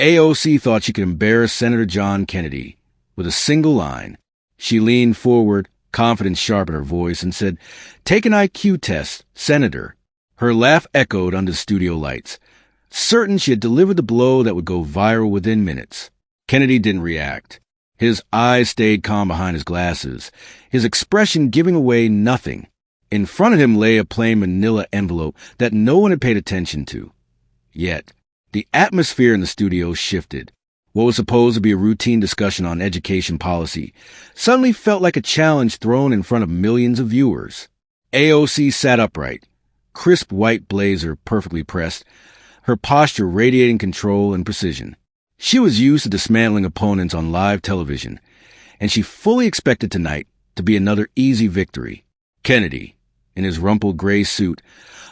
AOC thought she could embarrass Senator John Kennedy with a single line. She leaned forward, confidence sharp in her voice, and said, "Take an IQ test, Senator." Her laugh echoed under the studio lights, certain she had delivered the blow that would go viral within minutes. Kennedy didn't react. His eyes stayed calm behind his glasses, his expression giving away nothing. In front of him lay a plain manila envelope that no one had paid attention to. Yet, the atmosphere in the studio shifted. What was supposed to be a routine discussion on education policy suddenly felt like a challenge thrown in front of millions of viewers. AOC sat upright, crisp white blazer perfectly pressed, her posture radiating control and precision. She was used to dismantling opponents on live television, and she fully expected tonight to be another easy victory. Kennedy, in his rumpled gray suit,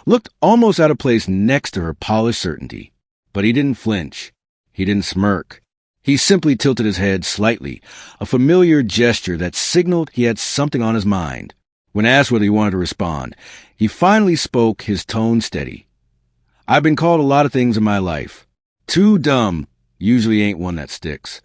looked almost out of place next to her polished certainty. But he didn't flinch. He didn't smirk. He simply tilted his head slightly, a familiar gesture that signaled he had something on his mind. When asked whether he wanted to respond, he finally spoke, his tone steady. "I've been called a lot of things in my life. Too dumb usually ain't one that sticks."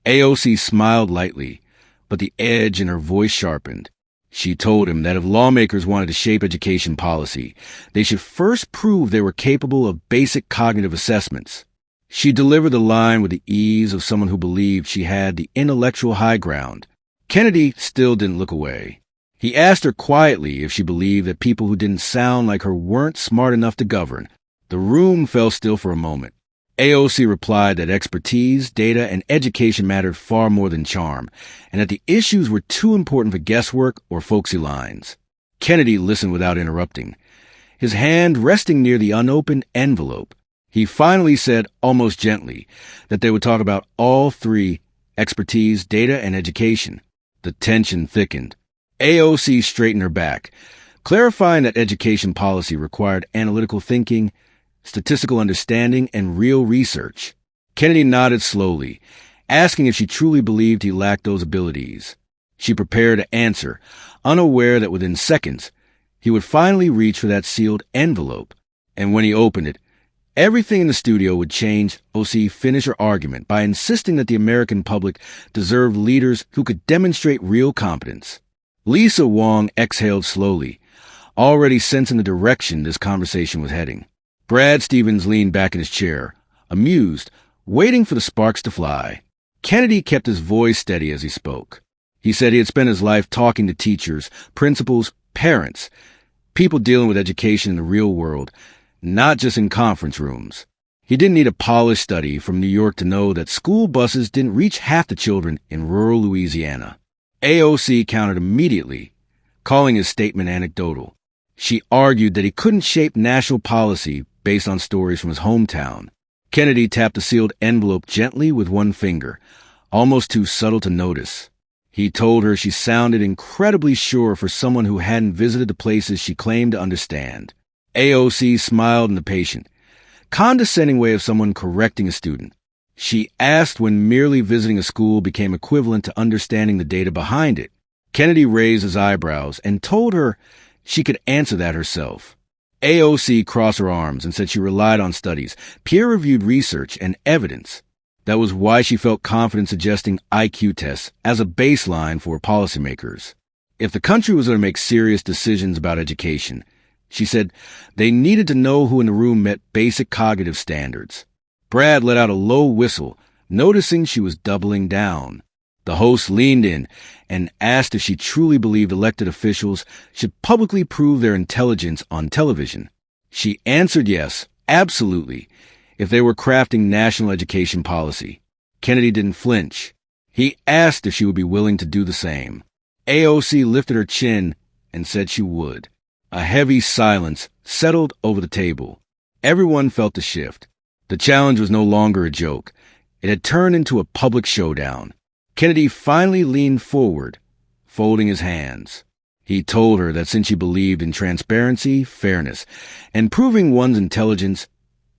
AOC smiled lightly, but the edge in her voice sharpened. She told him that if lawmakers wanted to shape education policy, they should first prove they were capable of basic cognitive assessments. She delivered the line with the ease of someone who believed she had the intellectual high ground. Kennedy still didn't look away. He asked her quietly if she believed that people who didn't sound like her weren't smart enough to govern. The room fell still for a moment. AOC replied that expertise, data, and education mattered far more than charm, and that the issues were too important for guesswork or folksy lines. Kennedy listened without interrupting, his hand resting near the unopened envelope. He finally said, almost gently, that they would talk about all three: expertise, data, and education. The tension thickened. AOC straightened her back, clarifying that education policy required analytical thinking, statistical understanding, and real research. Kennedy nodded slowly, asking if she truly believed he lacked those abilities. She prepared to answer, unaware that within seconds, he would finally reach for that sealed envelope. And when he opened it, everything in the studio would change. AOC finished her argument by insisting that the American public deserved leaders who could demonstrate real competence. Lisa Wong exhaled slowly, already sensing the direction this conversation was heading. Brad Stevens leaned back in his chair, amused, waiting for the sparks to fly. Kennedy kept his voice steady as he spoke. He said he had spent his life talking to teachers, principals, parents, people dealing with education in the real world, not just in conference rooms. He didn't need a polished study from New York to know that school buses didn't reach half the children in rural Louisiana. AOC countered immediately, calling his statement anecdotal. She argued that he couldn't shape national policy based on stories from his hometown. Kennedy tapped the sealed envelope gently with one finger, almost too subtle to notice. He told her she sounded incredibly sure for someone who hadn't visited the places she claimed to understand. AOC smiled in the patient, condescending way of someone correcting a student. She asked when merely visiting a school became equivalent to understanding the data behind it. Kennedy raised his eyebrows and told her she could answer that herself. AOC crossed her arms and said she relied on studies, peer-reviewed research, and evidence. That was why she felt confident suggesting IQ tests as a baseline for policymakers. If the country was going to make serious decisions about education, she said they needed to know who in the room met basic cognitive standards. Brad let out a low whistle, noticing she was doubling down. The host leaned in and asked if she truly believed elected officials should publicly prove their intelligence on television. She answered yes, absolutely, if they were crafting national education policy. Kennedy didn't flinch. He asked if she would be willing to do the same. AOC lifted her chin and said she would. A heavy silence settled over the table. Everyone felt the shift. The challenge was no longer a joke. It had turned into a public showdown. Kennedy finally leaned forward, folding his hands. He told her that since she believed in transparency, fairness, and proving one's intelligence,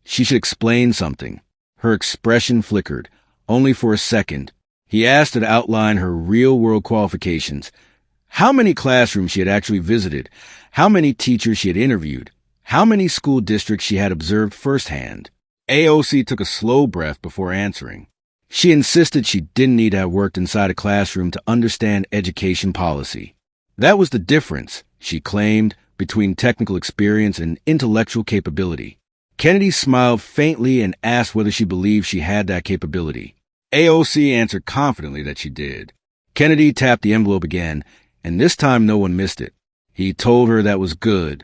she should explain something. Her expression flickered, only for a second. He asked her to outline her real-world qualifications, how many classrooms she had actually visited, how many teachers she had interviewed, how many school districts she had observed firsthand. AOC took a slow breath before answering. She insisted she didn't need to have worked inside a classroom to understand education policy. That was the difference, she claimed, between technical experience and intellectual capability. Kennedy smiled faintly and asked whether she believed she had that capability. AOC answered confidently that she did. Kennedy tapped the envelope again, and this time no one missed it. He told her that was good,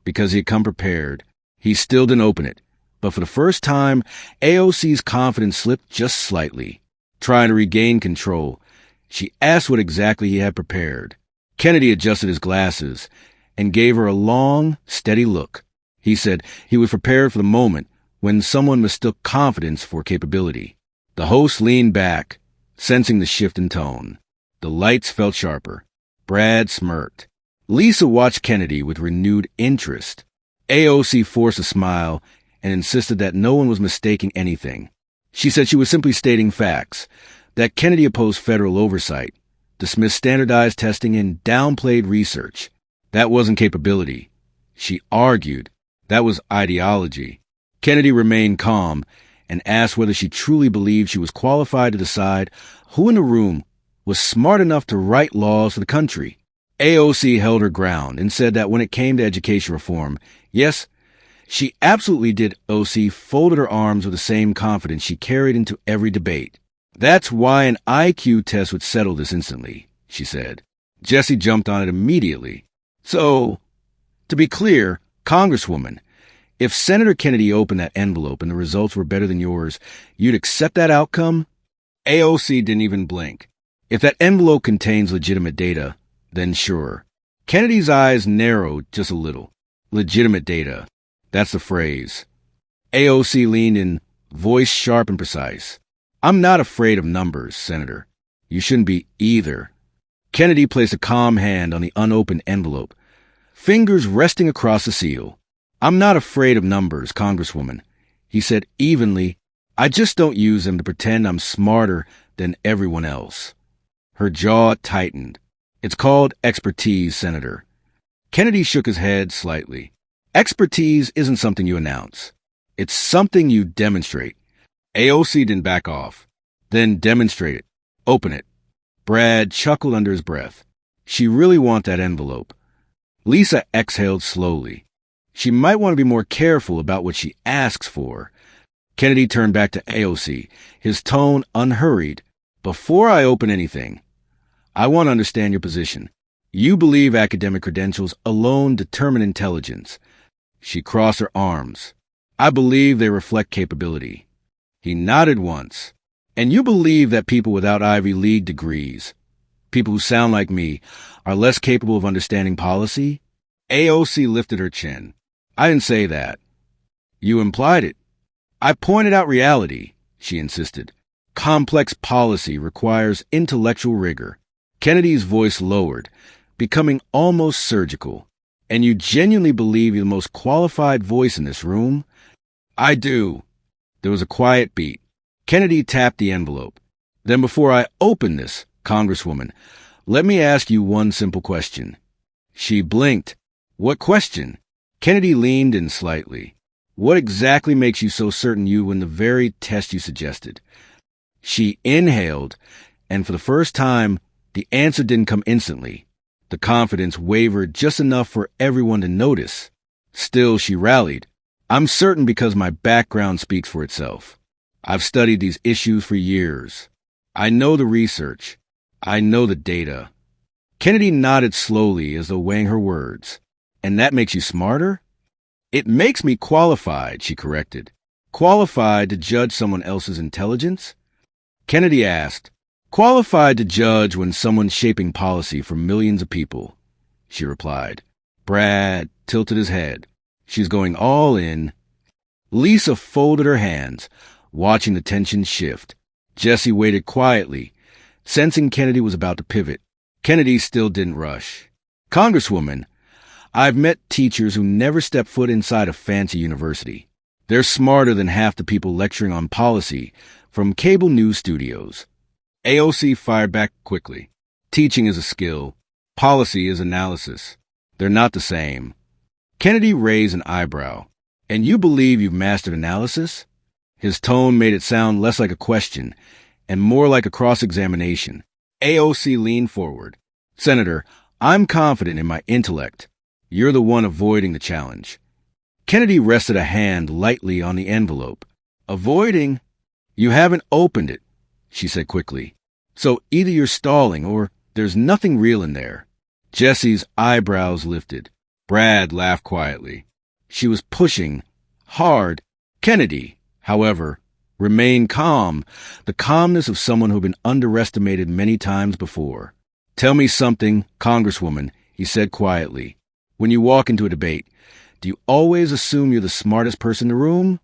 because he had come prepared. He still didn't open it, but for the first time, AOC's confidence slipped just slightly. Trying to regain control, she asked what exactly he had prepared. Kennedy adjusted his glasses and gave her a long, steady look. He said he was prepared for the moment when someone mistook confidence for capability. The host leaned back, sensing the shift in tone. The lights felt sharper. Brad smirked. Lisa watched Kennedy with renewed interest. AOC forced a smile and insisted that no one was mistaking anything. She said she was simply stating facts, that Kennedy opposed federal oversight, dismissed standardized testing, and downplayed research. That wasn't capability. She argued. That was ideology. Kennedy remained calm and asked whether she truly believed she was qualified to decide who in the room was smart enough to write laws for the country. AOC held her ground and said that when it came to education reform, yes, she absolutely did. AOC folded her arms with the same confidence she carried into every debate. That's why an IQ test would settle this instantly, she said. Jesse jumped on it immediately. So, to be clear, Congresswoman, if Senator Kennedy opened that envelope and the results were better than yours, you'd accept that outcome? AOC didn't even blink. If that envelope contains legitimate data, then sure. Kennedy's eyes narrowed just a little. Legitimate data. That's the phrase. AOC leaned in, voice sharp and precise. I'm not afraid of numbers, Senator. You shouldn't be either. Kennedy placed a calm hand on the unopened envelope, fingers resting across the seal. I'm not afraid of numbers, Congresswoman, he said evenly. I just don't use them to pretend I'm smarter than everyone else. Her jaw tightened. It's called expertise, Senator. Kennedy shook his head slightly. Expertise isn't something you announce. It's something you demonstrate. AOC didn't back off. Then demonstrate it. Open it. Brad chuckled under his breath. She really wants that envelope. Lisa exhaled slowly. She might want to be more careful about what she asks for. Kennedy turned back to AOC, his tone unhurried. Before I open anything, I want to understand your position. You believe academic credentials alone determine intelligence. She crossed her arms. I believe they reflect capability. He nodded once. And you believe that people without Ivy League degrees, people who sound like me, are less capable of understanding policy? AOC lifted her chin. I didn't say that. You implied it. I pointed out reality, she insisted. Complex policy requires intellectual rigor. Kennedy's voice lowered, becoming almost surgical. And you genuinely believe you're the most qualified voice in this room? I do. There was a quiet beat. Kennedy tapped the envelope. Then before I open this, Congresswoman, let me ask you one simple question. She blinked. What question? Kennedy leaned in slightly. What exactly makes you so certain you win the very test you suggested? She inhaled, and for the first time, the answer didn't come instantly. The confidence wavered just enough for everyone to notice. Still, she rallied. I'm certain because my background speaks for itself. I've studied these issues for years. I know the research. I know the data. Kennedy nodded slowly as though weighing her words. And that makes you smarter? It makes me qualified, she corrected. Qualified to judge someone else's intelligence? Kennedy asked. Qualified to judge when someone's shaping policy for millions of people, she replied. Brad tilted his head. She's going all in. Lisa folded her hands, watching the tension shift. Jesse waited quietly, sensing Kennedy was about to pivot. Kennedy still didn't rush. Congresswoman, I've met teachers who never stepped foot inside a fancy university. They're smarter than half the people lecturing on policy from cable news studios. AOC fired back quickly. Teaching is a skill. Policy is analysis. They're not the same. Kennedy raised an eyebrow. And you believe you've mastered analysis? His tone made it sound less like a question and more like a cross-examination. AOC leaned forward. Senator, I'm confident in my intellect. You're the one avoiding the challenge. Kennedy rested a hand lightly on the envelope. Avoiding? You haven't opened it, she said quickly. So either you're stalling or there's nothing real in there. Jesse's eyebrows lifted. Brad laughed quietly. She was pushing hard. Kennedy, however, remained calm, the calmness of someone who'd been underestimated many times before. Tell me something, Congresswoman, he said quietly. When you walk into a debate, do you always assume you're the smartest person in the room?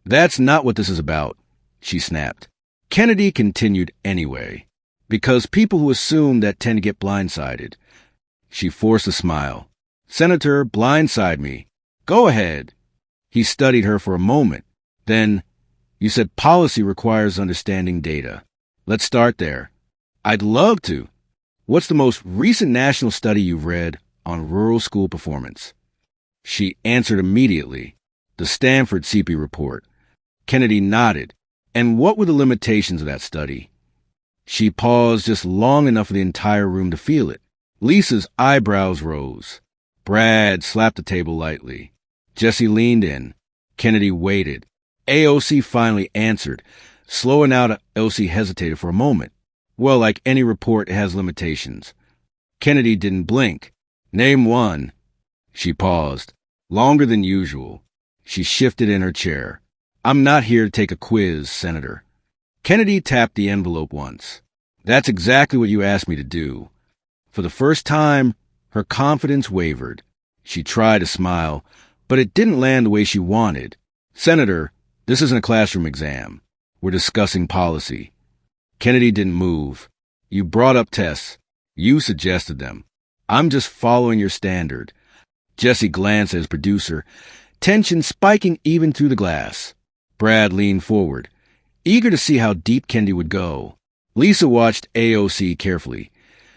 That's not what this is about, she snapped. Kennedy continued anyway, because people who assume that tend to get blindsided. She forced a smile. Senator, blindside me. Go ahead. He studied her for a moment. Then, you said policy requires understanding data. Let's start there. I'd love to. What's the most recent national study you've read on rural school performance? She answered immediately. The Stanford CP report. Kennedy nodded. And what were the limitations of that study? She paused just long enough for the entire room to feel it. Lisa's eyebrows rose. Brad slapped the table lightly. Jesse leaned in. Kennedy waited. AOC finally answered. Slowing out, Elsie hesitated for a moment. Well, like any report, it has limitations. Kennedy didn't blink. Name one. She paused. Longer than usual. She shifted in her chair. I'm not here to take a quiz, Senator. Kennedy tapped the envelope once. That's exactly what you asked me to do. For the first time, her confidence wavered. She tried to smile, but it didn't land the way she wanted. Senator, this isn't a classroom exam. We're discussing policy. Kennedy didn't move. You brought up tests. You suggested them. I'm just following your standard. Jesse glanced at his producer, tension spiking even through the glass. Brad leaned forward, eager to see how deep Kennedy would go. Lisa watched AOC carefully,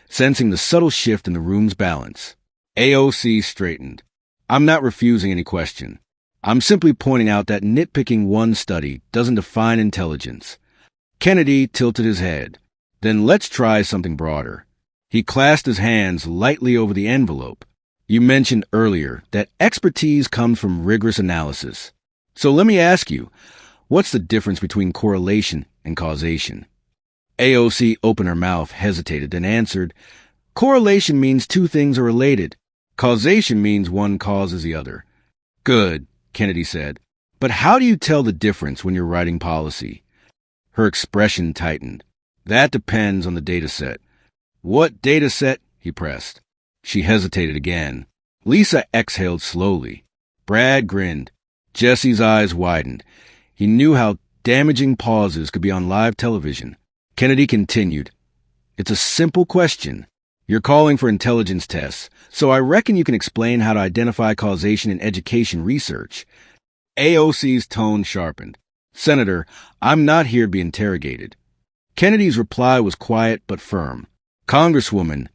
sensing the subtle shift in the room's balance. AOC straightened. I'm not refusing any question. I'm simply pointing out that nitpicking one study doesn't define intelligence. Kennedy tilted his head. Then let's try something broader. He clasped his hands lightly over the envelope. You mentioned earlier that expertise comes from rigorous analysis. So let me ask you, what's the difference between correlation and causation? AOC opened her mouth, hesitated, then answered, Correlation means two things are related. Causation means one causes the other. Good, Kennedy said. But how do you tell the difference when you're writing policy? Her expression tightened. That depends on the data set. What data set? He pressed. She hesitated again. Lisa exhaled slowly. Brad grinned. Jesse's eyes widened. He knew how damaging pauses could be on live television. Kennedy continued. It's a simple question. You're calling for intelligence tests, so I reckon you can explain how to identify causation in education research. AOC's tone sharpened. Senator, I'm not here to be interrogated. Kennedy's reply was quiet but firm. Congresswoman,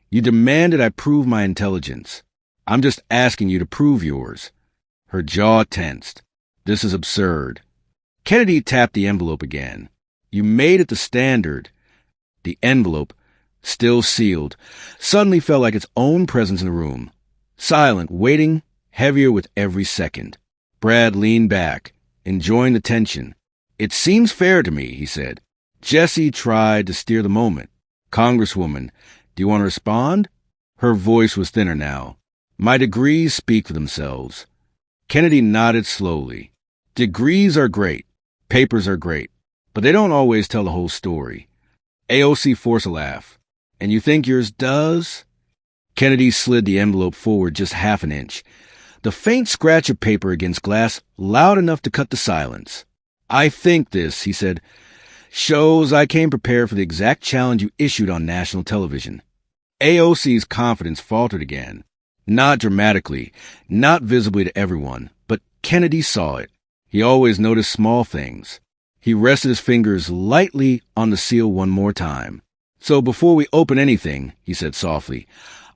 you demanded I prove my intelligence. I'm just asking you to prove yours. Her jaw tensed. This is absurd. Kennedy tapped the envelope again. You made it the standard. The envelope, still sealed, suddenly felt like its own presence in the room. Silent, waiting, heavier with every second. Brad leaned back, enjoying the tension. It seems fair to me, he said. Jesse tried to steer the moment. Congresswoman, do you want to respond? Her voice was thinner now. My degrees speak for themselves. Kennedy nodded slowly. Degrees are great. Papers are great. But they don't always tell the whole story. AOC forced a laugh. And you think yours does? Kennedy slid the envelope forward just half an inch. The faint scratch of paper against glass loud enough to cut the silence. I think this, he said, shows I came prepared for the exact challenge you issued on national television. AOC's confidence faltered again. Not dramatically, not visibly to everyone, but Kennedy saw it. He always noticed small things. He rested his fingers lightly on the seal one more time. So before we open anything, he said softly,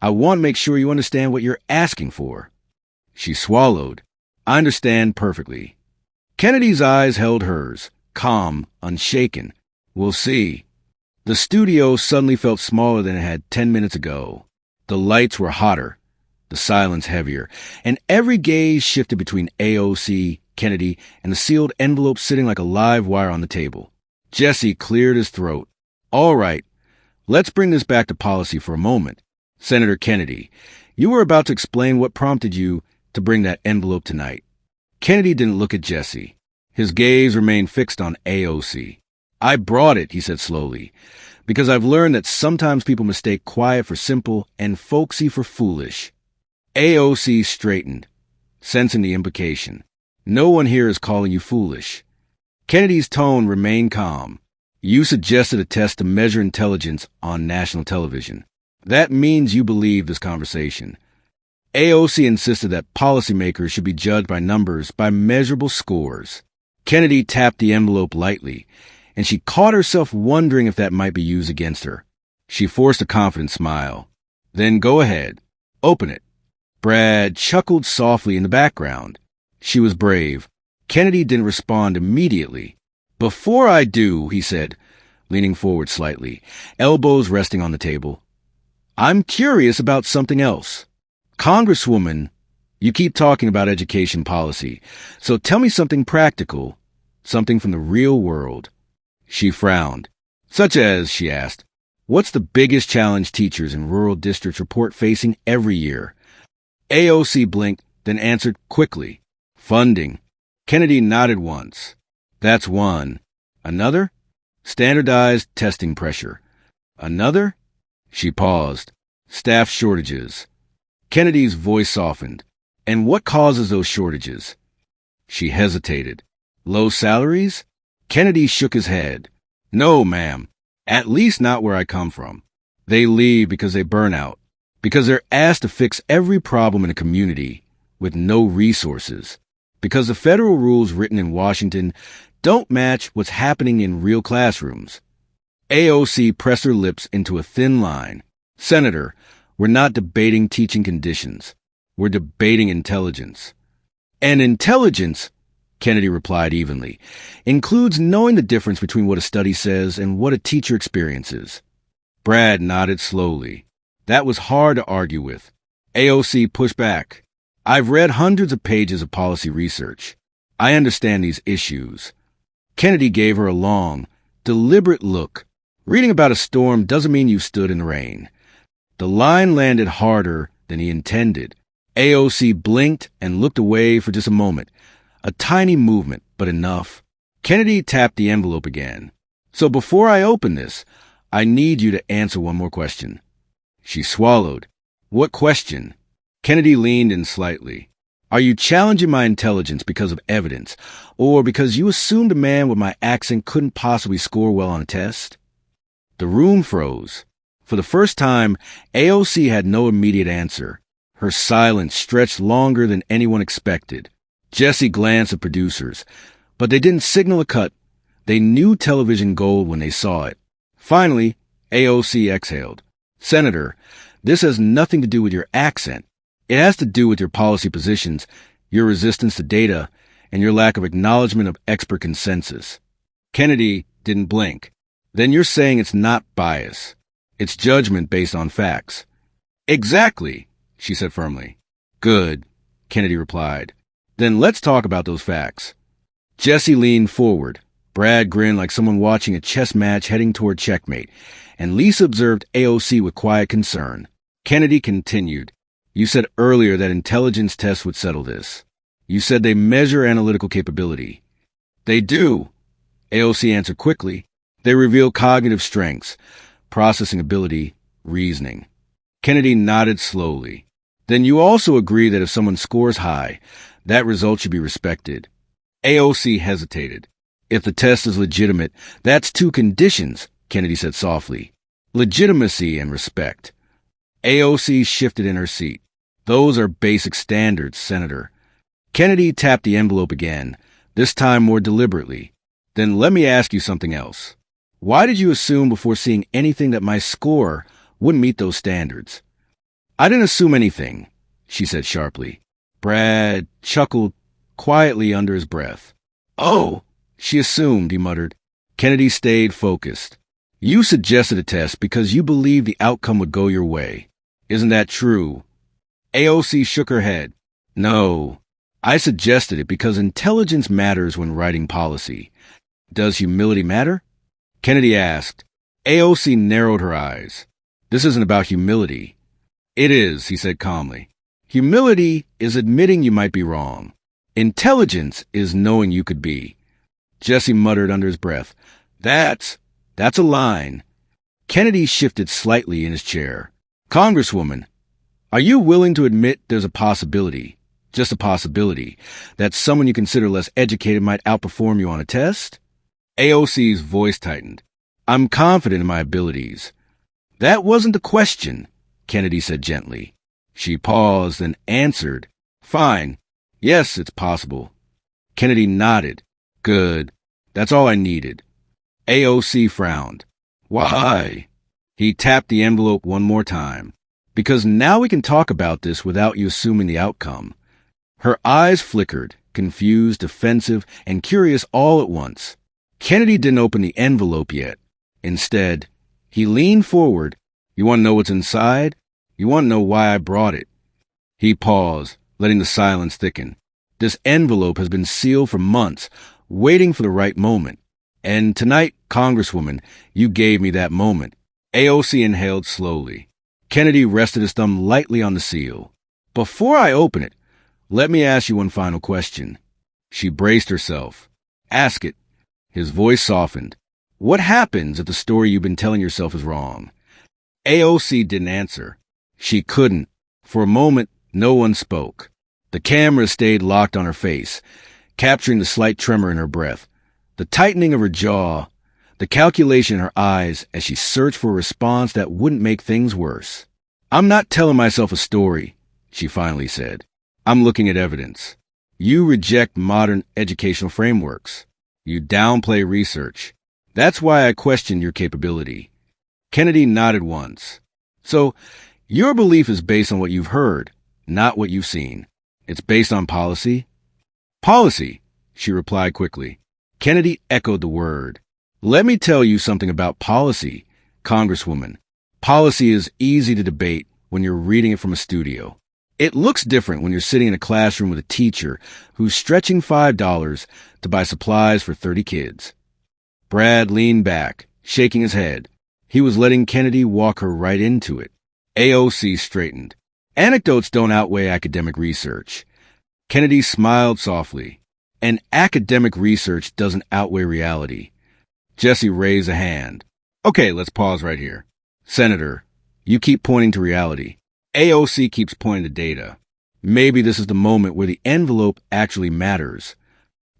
I want to make sure you understand what you're asking for. She swallowed. I understand perfectly. Kennedy's eyes held hers, calm, unshaken. We'll see. The studio suddenly felt smaller than it had 10 minutes ago. The lights were hotter, the silence heavier, and every gaze shifted between AOC, Kennedy, and the sealed envelope sitting like a live wire on the table. Jesse cleared his throat. All right, let's bring this back to policy for a moment. Senator Kennedy, you were about to explain what prompted you to bring that envelope tonight. Kennedy didn't look at Jesse. His gaze remained fixed on AOC. I brought it, he said slowly, because I've learned that sometimes people mistake quiet for simple and folksy for foolish. AOC straightened, sensing the implication. No one here is calling you foolish. Kennedy's tone remained calm. You suggested a test to measure intelligence on national television. That means you believe this conversation. AOC insisted that policymakers should be judged by numbers, by measurable scores. Kennedy tapped the envelope lightly, and she caught herself wondering if that might be used against her. She forced a confident smile. Then go ahead. Open it. Brad chuckled softly in the background. She was brave. Kennedy didn't respond immediately. Before I do, he said, leaning forward slightly, elbows resting on the table, I'm curious about something else. Congresswoman, you keep talking about education policy, so tell me something practical, something from the real world. She frowned. Such as, she asked, what's the biggest challenge teachers in rural districts report facing every year? AOC blinked, then answered quickly. Funding. Kennedy nodded once. That's one. Another? Standardized testing pressure. Another? She paused. Staff shortages. Kennedy's voice softened. And what causes those shortages? She hesitated. Low salaries? Kennedy shook his head. No, ma'am. At least not where I come from. They leave because they burn out. Because they're asked to fix every problem in a community with no resources. Because the federal rules written in Washington don't match what's happening in real classrooms. AOC pressed her lips into a thin line. Senator, we're not debating teaching conditions. We're debating intelligence. And intelligence, Kennedy replied evenly, includes knowing the difference between what a study says and what a teacher experiences. Brad nodded slowly. That was hard to argue with. AOC pushed back. I've read hundreds of pages of policy research. I understand these issues. Kennedy gave her a long, deliberate look. Reading about a storm doesn't mean you stood in the rain. The line landed harder than he intended. AOC blinked and looked away for just a moment. A tiny movement, but enough. Kennedy tapped the envelope again. So before I open this, I need you to answer one more question. She swallowed. What question? Kennedy leaned in slightly. Are you challenging my intelligence because of evidence, or because you assumed a man with my accent couldn't possibly score well on a test? The room froze. For the first time, AOC had no immediate answer. Her silence stretched longer than anyone expected. Jesse glanced at producers, but they didn't signal a cut. They knew television gold when they saw it. Finally, AOC exhaled. Senator, this has nothing to do with your accent. It has to do with your policy positions, your resistance to data, and your lack of acknowledgement of expert consensus. Kennedy didn't blink. Then you're saying it's not bias. It's judgment based on facts. Exactly, she said firmly. Good, Kennedy replied. Then let's talk about those facts. Jesse leaned forward. Brad grinned like someone watching a chess match heading toward checkmate, and Lisa observed AOC with quiet concern. Kennedy continued. You said earlier that intelligence tests would settle this. You said they measure analytical capability. They do, AOC answered quickly. They reveal cognitive strengths, processing ability, reasoning. Kennedy nodded slowly. Then you also agree that if someone scores high, that result should be respected. AOC hesitated. If the test is legitimate, that's two conditions, Kennedy said softly. Legitimacy and respect. AOC shifted in her seat. Those are basic standards, Senator. Kennedy tapped the envelope again, this time more deliberately. Then let me ask you something else. Why did you assume before seeing anything that my score wouldn't meet those standards? I didn't assume anything, she said sharply. Brad chuckled quietly under his breath. Oh, she assumed, he muttered. Kennedy stayed focused. You suggested a test because you believed the outcome would go your way. Isn't that true? AOC shook her head. No, I suggested it because intelligence matters when writing policy. Does humility matter? Kennedy asked. AOC narrowed her eyes. This isn't about humility. It is, he said calmly. Humility is admitting you might be wrong. Intelligence is knowing you could be. Jesse muttered under his breath. That's a line. Kennedy shifted slightly in his chair. Congresswoman, are you willing to admit there's a possibility, just a possibility, that someone you consider less educated might outperform you on a test? AOC's voice tightened. I'm confident in my abilities. That wasn't the question, Kennedy said gently. She paused and answered. Fine. Yes, it's possible. Kennedy nodded. Good. That's all I needed. AOC frowned. Why? He tapped the envelope one more time. Because now we can talk about this without you assuming the outcome. Her eyes flickered, confused, defensive, and curious all at once. Kennedy didn't open the envelope yet. Instead, he leaned forward. You want to know what's inside? You want to know why I brought it? He paused, letting the silence thicken. This envelope has been sealed for months, waiting for the right moment. And tonight, Congresswoman, you gave me that moment. AOC inhaled slowly. Kennedy rested his thumb lightly on the seal. Before I open it, let me ask you one final question. She braced herself. Ask it. His voice softened. What happens if the story you've been telling yourself is wrong? AOC didn't answer. She couldn't. For a moment, no one spoke. The camera stayed locked on her face, capturing the slight tremor in her breath, the tightening of her jaw, the calculation in her eyes as she searched for a response that wouldn't make things worse. I'm not telling myself a story, she finally said. I'm looking at evidence. You reject modern educational frameworks. You downplay research. That's why I question your capability. Kennedy nodded once. So, your belief is based on what you've heard, not what you've seen. It's based on policy? Policy, she replied quickly. Kennedy echoed the word. Let me tell you something about policy, Congresswoman. Policy is easy to debate when you're reading it from a studio. It looks different when you're sitting in a classroom with a teacher who's stretching $5 to buy supplies for 30 kids. Brad leaned back, shaking his head. He was letting Kennedy walk her right into it. AOC straightened. Anecdotes don't outweigh academic research. Kennedy smiled softly. And academic research doesn't outweigh reality. Jesse raised a hand. Okay, let's pause right here. Senator, you keep pointing to reality. AOC keeps pointing to data. Maybe this is the moment where the envelope actually matters.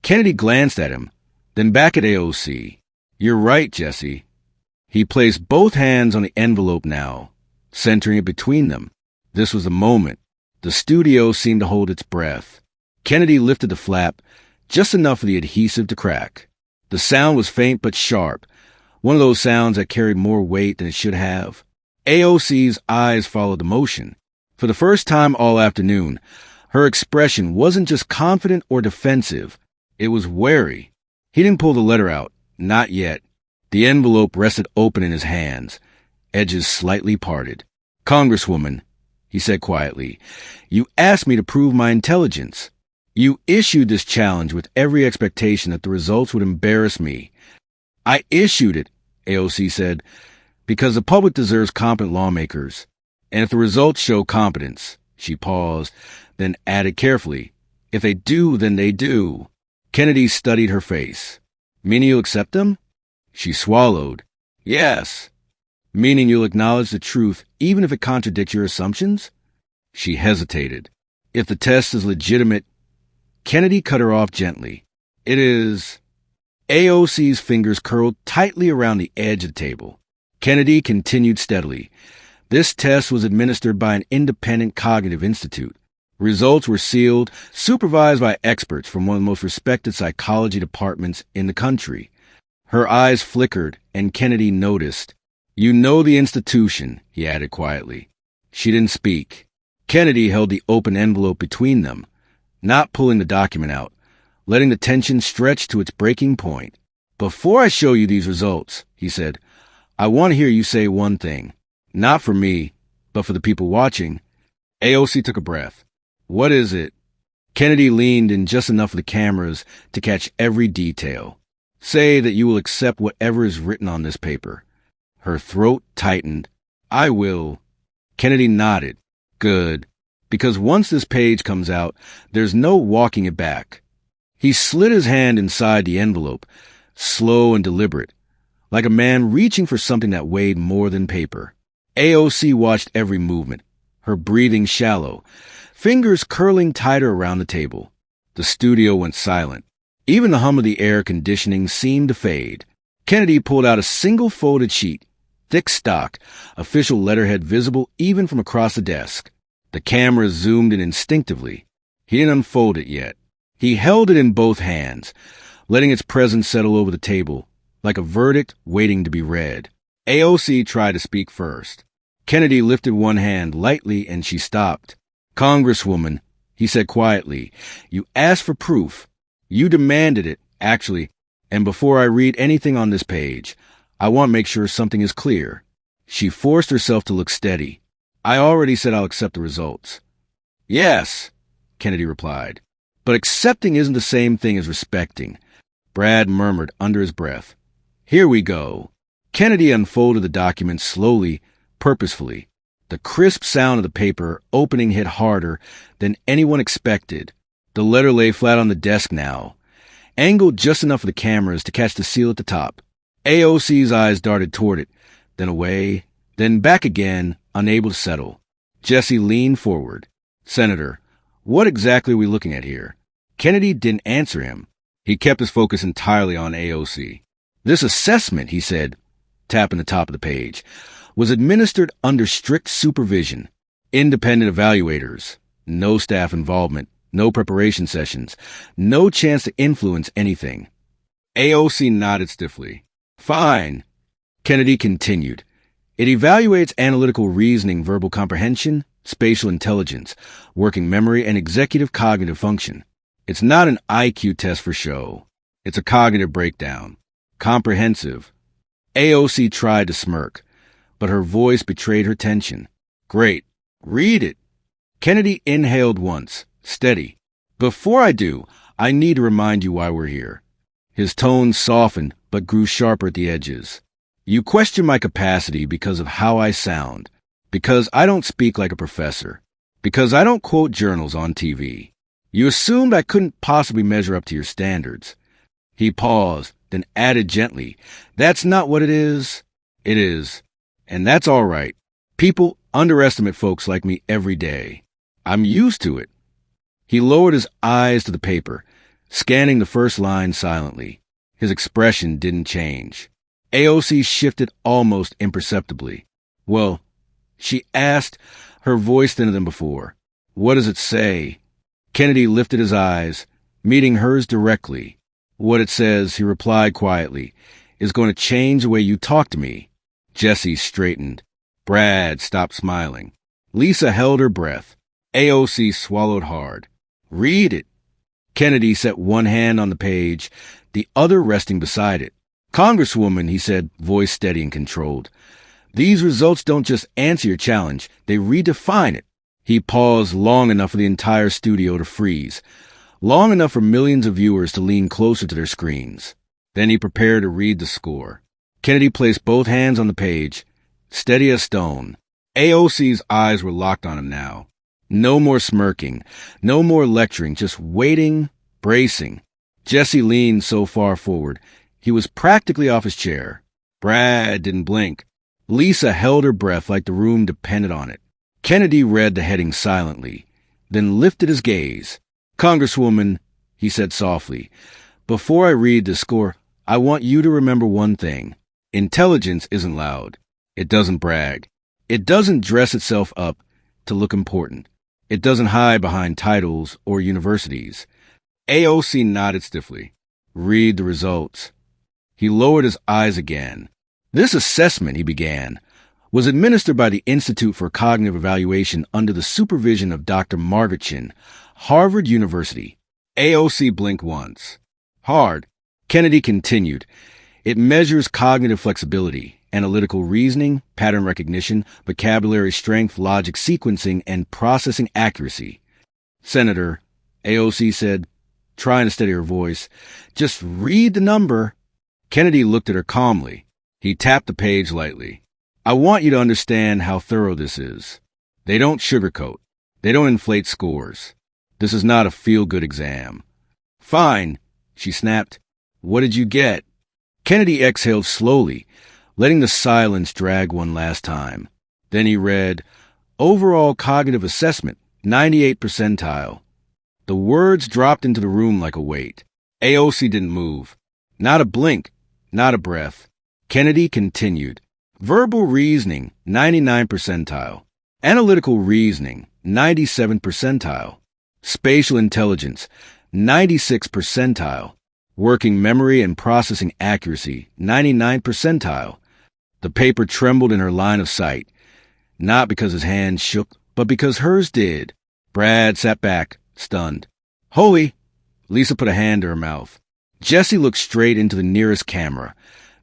Kennedy glanced at him, then back at AOC. You're right, Jesse. He placed both hands on the envelope now, centering it between them. This was the moment. The studio seemed to hold its breath. Kennedy lifted the flap, just enough for the adhesive to crack. The sound was faint but sharp, one of those sounds that carried more weight than it should have. AOC's eyes followed the motion. For the first time all afternoon, her expression wasn't just confident or defensive. It was wary. He didn't pull the letter out, not yet. The envelope rested open in his hands, edges slightly parted. Congresswoman, he said quietly, you asked me to prove my intelligence. You issued this challenge with every expectation that the results would embarrass me. I issued it, AOC said, because the public deserves competent lawmakers. And if the results show competence, she paused, then added carefully, if they do, then they do. Kennedy studied her face. Meaning you'll accept them? She swallowed. Yes. Meaning you'll acknowledge the truth even if it contradicts your assumptions? She hesitated. If the test is legitimate, Kennedy cut her off gently. It is. AOC's fingers curled tightly around the edge of the table. Kennedy continued steadily. This test was administered by an independent cognitive institute. Results were sealed, supervised by experts from one of the most respected psychology departments in the country. Her eyes flickered, and Kennedy noticed. You know the institution, he added quietly. She didn't speak. Kennedy held the open envelope between them, not pulling the document out, letting the tension stretch to its breaking point. "Before I show you these results," he said, "I want to hear you say one thing. Not for me, but for the people watching." AOC took a breath. "What is it?" Kennedy leaned in just enough of the cameras to catch every detail. "Say that you will accept whatever is written on this paper." Her throat tightened. "I will." Kennedy nodded. "Good. Because once this page comes out, there's no walking it back." He slid his hand inside the envelope, slow and deliberate, like a man reaching for something that weighed more than paper. AOC watched every movement, her breathing shallow, fingers curling tighter around the table. The studio went silent. Even the hum of the air conditioning seemed to fade. Kennedy pulled out a single folded sheet, thick stock, official letterhead visible even from across the desk. The camera zoomed in instinctively. He didn't unfold it yet. He held it in both hands, letting its presence settle over the table, like a verdict waiting to be read. AOC tried to speak first. Kennedy lifted one hand lightly and she stopped. "Congresswoman," he said quietly, "you asked for proof. You demanded it, actually, and before I read anything on this page, I want to make sure something is clear." She forced herself to look steady. "I already said I'll accept the results." "Yes," Kennedy replied. "But accepting isn't the same thing as respecting," Brad murmured under his breath. "Here we go." Kennedy unfolded the document slowly, purposefully. The crisp sound of the paper opening hit harder than anyone expected. The letter lay flat on the desk now, angled just enough for the cameras to catch the seal at the top. AOC's eyes darted toward it, then away, then back again, unable to settle. Jesse leaned forward. "Senator, what exactly are we looking at here?" Kennedy didn't answer him. He kept his focus entirely on AOC. "This assessment," he said, tapping the top of the page, "was administered under strict supervision. Independent evaluators, no staff involvement, no preparation sessions, no chance to influence anything." AOC nodded stiffly. "Fine." Kennedy continued. "It evaluates analytical reasoning, verbal comprehension, spatial intelligence, working memory, and executive cognitive function. It's not an IQ test for show. It's a cognitive breakdown. Comprehensive." AOC tried to smirk, but her voice betrayed her tension. "Great. Read it." Kennedy inhaled once, steady. "Before I do, I need to remind you why we're here." His tone softened, but grew sharper at the edges. "You question my capacity because of how I sound, because I don't speak like a professor, because I don't quote journals on TV. You assumed I couldn't possibly measure up to your standards." He paused, then added gently, "That's not what it is." "It is. And that's all right. People underestimate folks like me every day. I'm used to it." He lowered his eyes to the paper, scanning the first line silently. His expression didn't change. AOC shifted almost imperceptibly. "Well," she asked, her voice thinner than before, "what does it say?" Kennedy lifted his eyes, meeting hers directly. "What it says," he replied quietly, "is going to change the way you talk to me." Jesse straightened. Brad stopped smiling. Lisa held her breath. AOC swallowed hard. "Read it." Kennedy set one hand on the page, the other resting beside it. "Congresswoman," he said, voice steady and controlled, "these results don't just answer your challenge, they redefine it." He paused long enough for the entire studio to freeze, long enough for millions of viewers to lean closer to their screens. Then he prepared to read the score. Kennedy placed both hands on the page, steady as stone. AOC's eyes were locked on him now. No more smirking, no more lecturing, just waiting, bracing. Jesse leaned so far forward, he was practically off his chair. Brad didn't blink. Lisa held her breath like the room depended on it. Kennedy read the heading silently, then lifted his gaze. "Congresswoman," he said softly, "before I read the score, I want you to remember one thing. Intelligence isn't loud. It doesn't brag. It doesn't dress itself up to look important. It doesn't hide behind titles or universities." AOC nodded stiffly. "Read the results." He lowered his eyes again. "This assessment," he began, "was administered by the Institute for Cognitive Evaluation under the supervision of Dr. Margaret Chin, Harvard University. AOC blinked once. Hard. Kennedy continued. It measures cognitive flexibility, analytical reasoning, pattern recognition, vocabulary strength, logic sequencing, and processing accuracy. Senator, AOC said, trying to steady her voice, just read the number. Kennedy looked at her calmly. He tapped the page lightly. I want you to understand how thorough this is. They don't sugarcoat. They don't inflate scores. This is not a feel-good exam. Fine, she snapped. What did you get? Kennedy exhaled slowly, letting the silence drag one last time. Then he read, Overall cognitive assessment, 98th percentile. The words dropped into the room like a weight. AOC didn't move. Not a blink, not a breath. Kennedy continued. Verbal reasoning, 99th percentile. Analytical reasoning, 97th percentile. Spatial intelligence, 96th percentile. Working memory and processing accuracy, 99th percentile. The paper trembled in her line of sight, not because his hand shook, but because hers did. Brad sat back, stunned. Holy! Lisa put a hand to her mouth. Jesse looked straight into the nearest camera,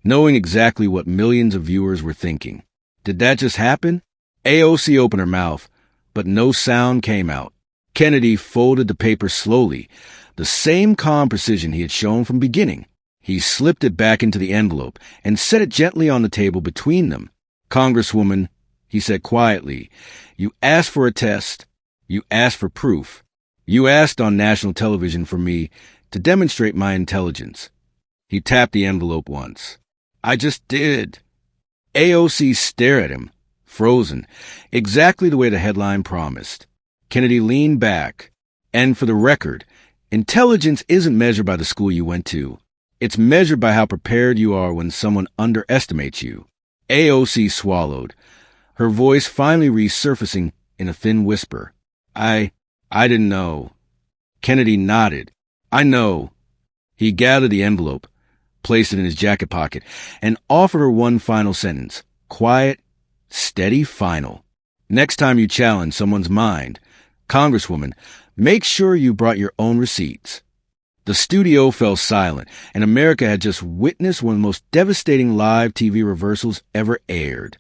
knowing exactly what millions of viewers were thinking. Did that just happen? AOC opened her mouth, but no sound came out. Kennedy folded the paper slowly, the same calm precision he had shown from beginning. He slipped it back into the envelope and set it gently on the table between them. Congresswoman, he said quietly, you asked for a test. You asked for proof. You asked on national television for me to demonstrate my intelligence. He tapped the envelope once. I just did. AOC stared at him, frozen, exactly the way the headline promised. Kennedy leaned back. And for the record, intelligence isn't measured by the school you went to. It's measured by how prepared you are when someone underestimates you. AOC swallowed, her voice finally resurfacing in a thin whisper. I didn't know. Kennedy nodded. I know. He gathered the envelope, placed it in his jacket pocket, and offered her one final sentence. Quiet, steady, final. Next time you challenge someone's mind, Congresswoman, make sure you brought your own receipts. The studio fell silent, and America had just witnessed one of the most devastating live TV reversals ever aired.